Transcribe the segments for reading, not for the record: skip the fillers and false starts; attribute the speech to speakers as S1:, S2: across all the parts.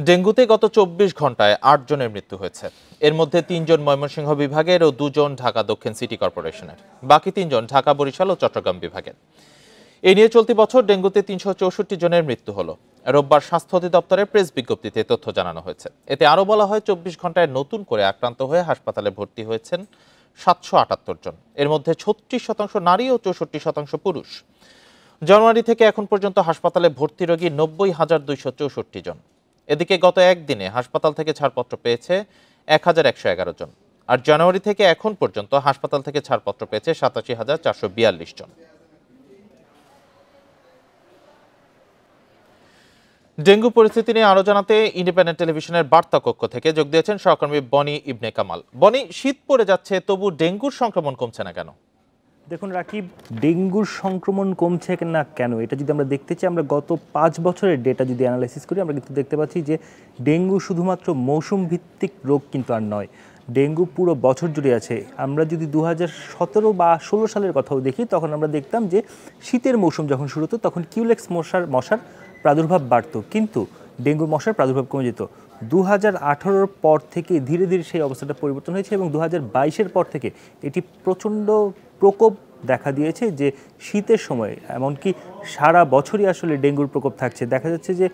S1: ডেঙ্গুতে গত ২৪ ঘন্টায় ৮ জনের মৃত্যু হয়েছে। এর মধ্যে ৩ জন ময়মনসিংহ বিভাগের ও ২ জন ঢাকা দক্ষিণ সিটি কর্পোরেশনের। বাকি ৩ জন ঢাকা, বরিশাল ও চট্টগ্রাম বিভাগের। এ নিয়ে চলতি বছর ডেঙ্গুতে ৩৬৪ জনের মৃত্যু হলো। রোববার স্বাস্থ্য অধিদপ্তরের প্রেস বিজ্ঞপ্তিতে তথ্য জানানো হয়েছে। এতে আরও বলা হয়, ২৪ ঘন্টায় নতুন করে আক্রান্ত হয়ে হাসপাতালে ভর্তি হয়েছেন ৭৭৮ জন। এর মধ্যে ৩৬% নারী ও ৬৪% পুরুষ। জানুয়ারি থেকে এখন পর্যন্ত হাসপাতালে ভর্তি রোগী ৯০,২৬৪ জন। এদিকে গত একদিনে হাসপাতাল থেকে ছাড়পত্র পেয়েছে ১,১১১ জন। আর জানুয়ারি থেকে এখন পর্যন্ত হাসপাতাল থেকে ছাড়পত্র পেয়েছে ৮৭,৪৪২ জন। ডেঙ্গু পরিস্থিতি নিয়ে আরো জানাতে ইন্ডিপেন্ডেন্ট টেলিভিশনের বার্তা কক্ষ থেকে যোগ দিয়েছেন সহকর্মী বনি ইবনে কামাল। বনি, শীত পড়ে যাচ্ছে, তবু ডেঙ্গুর সংক্রমণ কমছে না কেন?
S2: দেখুন রাকিব, ডেঙ্গুর সংক্রমণ কমছে না কেন এটা যদি আমরা দেখতে চাই, আমরা গত ৫ বছরের ডেটা যদি অ্যানালাইসিস করি, আমরা কিন্তু দেখতে পাচ্ছি যে ডেঙ্গু শুধুমাত্র মৌসুম ভিত্তিক রোগ কিন্তু আর নয়। ডেঙ্গু পুরো বছর জুড়ে আছে। আমরা যদি ২০১৭ বা ১৬ সালের কথাও দেখি, তখন আমরা দেখতাম যে শীতের মৌসুম যখন শুরু হতো তখন কিউলেক্স মশার প্রাদুর্ভাব বাড়তো, কিন্তু ডেঙ্গুর মশার প্রাদুর্ভাব কমে যেত। ২০১৮-র পর থেকে ধীরে ধীরে সেই অবস্থাটা পরিবর্তন হয়েছে এবং ২০২২-এর পর থেকে এটি প্রচণ্ড প্রকোপ দেখা দিয়েছে, যে শীতের সময় এমনকি সারা বছরই আসলে ডেঙ্গুর প্রকোপ থাকছে। দেখা যাচ্ছে যে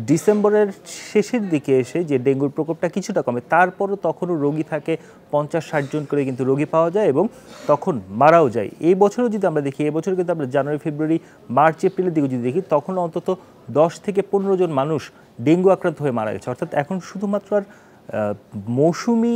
S2: ডিসেম্বরের শেষের দিকে এসে যে ডেঙ্গুর প্রকোপটা কিছুটা কমে, তারপরও তখনও রোগী থাকে ৫০-৬০ জন করে কিন্তু রোগী পাওয়া যায় এবং তখন মারাও যায়। এই বছরও যদি আমরা দেখি, এই বছর কিন্তু আমরা জানুয়ারি, ফেব্রুয়ারি, মার্চ, এপ্রিলের দিকে যদি দেখি, তখন অন্তত ১০ থেকে ১৫ জন মানুষ ডেঙ্গু আক্রান্ত হয়ে মারা গেছে। অর্থাৎ এখন শুধুমাত্র আর মৌসুমি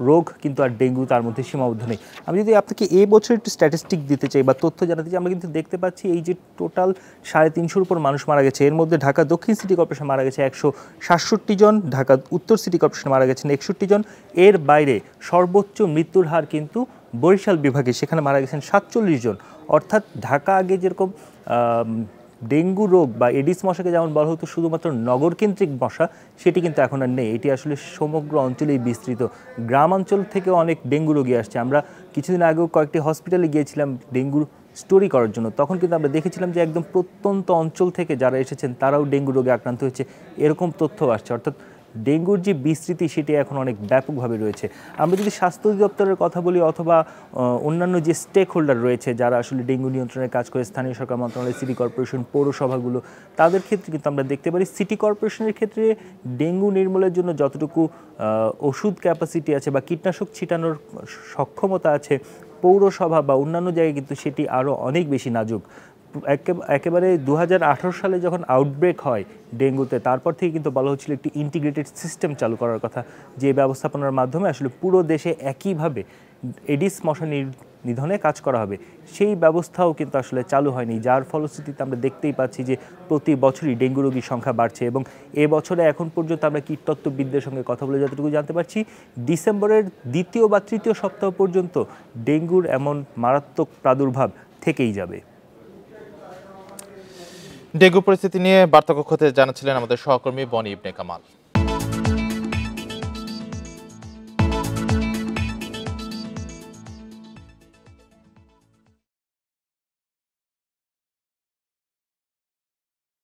S2: রোগ কিন্তু আর ডেঙ্গু তার মধ্যে সীমাবদ্ধ নেই। আমি যদি আপনাকে এই বছর একটু স্ট্যাটিস্টিক দিতে চাই বা তথ্য জানাতে চাই, আমরা কিন্তু দেখতে পাচ্ছি এই যে টোটাল ৩৫০-র উপর মানুষ মারা গেছে, এর মধ্যে ঢাকা দক্ষিণ সিটি কর্পোরেশন মারা গেছে ১৬৭ জন, ঢাকা উত্তর সিটি কর্পোরেশন মারা গেছেন ৬১ জন। এর বাইরে সর্বোচ্চ মৃত্যুর হার কিন্তু বরিশাল বিভাগে, সেখানে মারা গেছেন ৪৭ জন। অর্থাৎ ঢাকা আগে যেরকম ডেঙ্গু রোগ বা এডিস মশাকে যেমন বলা হতো শুধুমাত্র নগরকেন্দ্রিক মশা, সেটি কিন্তু এখন আর নেই। এটি আসলে সমগ্র অঞ্চলেই বিস্তৃত। গ্রামাঞ্চল থেকেও অনেক ডেঙ্গু রোগী আসছে। আমরা কিছুদিন আগেও কয়েকটি হসপিটালে গিয়েছিলাম ডেঙ্গুর স্টোরি করার জন্য, তখন কিন্তু আমরা দেখেছিলাম যে একদম প্রত্যন্ত অঞ্চল থেকে যারা এসেছেন তারাও ডেঙ্গু রোগে আক্রান্ত হয়েছে, এরকম তথ্য আসছে। অর্থাৎ ডেঙ্গুর যে বিস্তৃতি সেটি এখন অনেক ব্যাপকভাবে রয়েছে। আমরা যদি স্বাস্থ্য অধিদপ্তরের কথা বলি অথবা অন্যান্য যে স্টেক হোল্ডার রয়েছে যারা আসলে ডেঙ্গু নিয়ন্ত্রণের কাজ করে, স্থানীয় সরকার মন্ত্রণালয়, সিটি কর্পোরেশন, পৌরসভাগুলো, তাদের ক্ষেত্রে কিন্তু আমরা দেখতে পারি সিটি কর্পোরেশনের ক্ষেত্রে ডেঙ্গু নির্মূলের জন্য যতটুকু ওষুধ ক্যাপাসিটি আছে বা কীটনাশক ছিটানোর সক্ষমতা আছে, পৌরসভা বা অন্যান্য জায়গায় কিন্তু সেটি আরও অনেক বেশি নাজুক। একেবারে ২০১৮ সালে যখন আউটব্রেক হয় ডেঙ্গুতে, তারপর থেকে কিন্তু বলা হচ্ছিল একটি ইন্টিগ্রেটেড সিস্টেম চালু করার কথা, যে ব্যবস্থাপনার মাধ্যমে আসলে পুরো দেশে একইভাবে এডিস মশা নিধনে কাজ করা হবে। সেই ব্যবস্থাও কিন্তু আসলে চালু হয়নি, যার ফলশ্রুতিতে আমরা দেখতেই পাচ্ছি যে প্রতি বছরই ডেঙ্গু রোগীর সংখ্যা বাড়ছে। এবং এবছরে এখন পর্যন্ত আমরা কীটতত্ত্ববিদদের সঙ্গে কথা বলে যতটুকু জানতে পারছি, ডিসেম্বরের ২য় বা ৩য় সপ্তাহ পর্যন্ত ডেঙ্গুর এমন মারাত্মক প্রাদুর্ভাব থেকেই যাবে।
S1: ডেঙ্গু পরিস্থিতি নিয়ে বার্তা কক্ষতে জানাচ্ছিলেন আমাদের সহকর্মী বনি ইবনে কামাল।